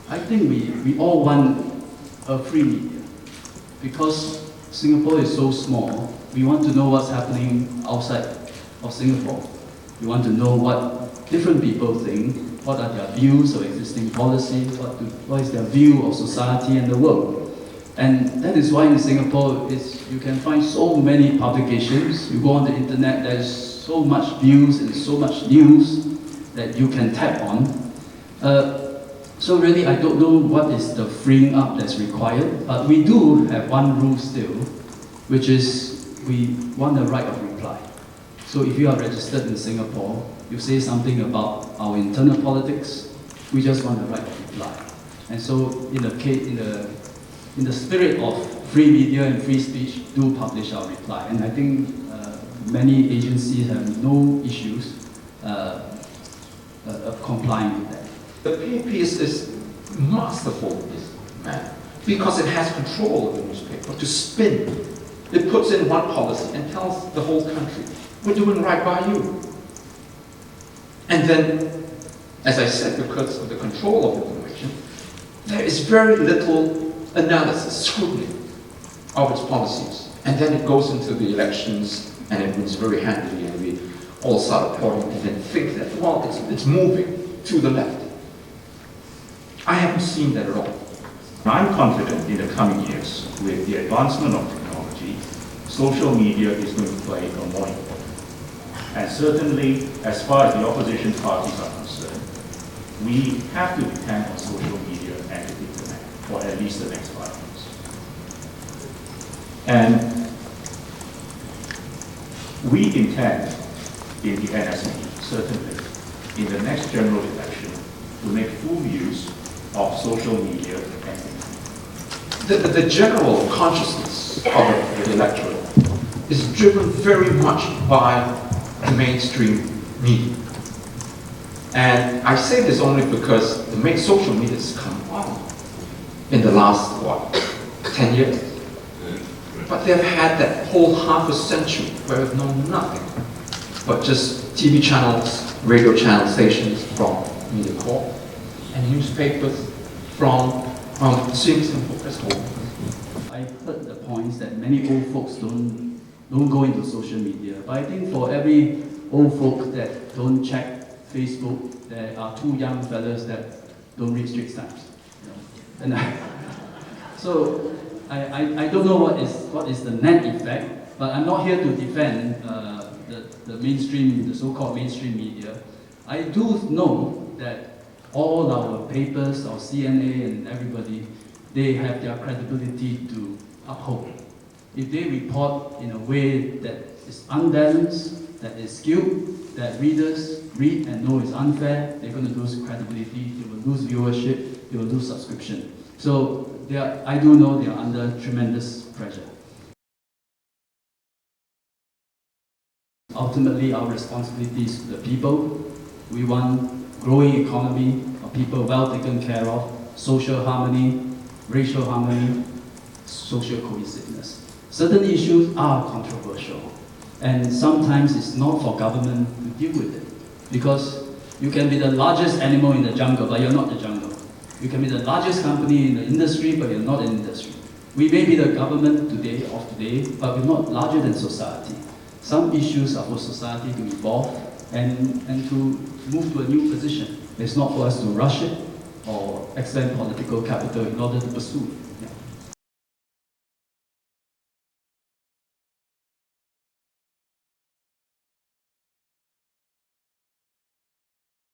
I think we all want a free media because Singapore is so small. We want to know what's happening outside of Singapore. We want to know what different people think, what are their views of existing policy, what is their view of society and the world. And that is why in Singapore you can find so many publications. You go on the internet, there's so much views and so much news that you can tap on. So really, I don't know what is the freeing up that's required, but we do have one rule still, which is we want the right of reply. So if you are registered in Singapore, you say something about our internal politics, we just want the right of reply. And so in the spirit of free media and free speech, do publish our reply. And I think many agencies have no issues of complying with that. The PAP is masterful in this manner because it has control of the newspaper to spin. It puts in one policy and tells the whole country, we're doing right by you. And then, as I said, because of the control of information, there is very little analysis, scrutiny of its policies. And then it goes into the elections and it wins very handily and we all start applauding and then think that, well, it's moving to the left. I haven't seen that at all. I'm confident in the coming years, with the advancement of technology, social media is going to play a more important. And certainly, as far as the opposition parties are concerned, we have to depend on social media and the internet for at least the next 5 years. And we intend in the NSP, certainly, in the next general election, to make full use of social media and the general consciousness of the electorate is driven very much by the mainstream media. And I say this only because the main social media has come on in the last, 10 years. But they've had that whole half a century where we've known nothing but just TV channels, radio channel stations from Media Corp, and newspapers from Singapore as whole. I heard the points that many old folks don't go into social media, but I think for every old folk that don't check Facebook, there are 2 young fellas that don't read Straits Times. You know? And so I don't know what is the net effect, but I'm not here to defend the mainstream, the so-called mainstream media. I do know that all our papers, our CNA and everybody, they have their credibility to uphold. If they report in a way that is unbalanced, that is skewed, that readers read and know is unfair, they're going to lose credibility, they will lose viewership, they will lose subscription. So I do know they are under tremendous pressure. Ultimately, our responsibility is to the people. We want growing economy, of people well taken care of, social harmony, racial harmony, social cohesiveness. Certain issues are controversial, and sometimes it's not for government to deal with it. Because you can be the largest animal in the jungle, but you're not the jungle. You can be the largest company in the industry, but you're not an industry. We may be the government today, but we're not larger than society. Some issues are for society to evolve and to move to a new position. It's not for us to rush it or expend political capital in order to pursue it. Yeah.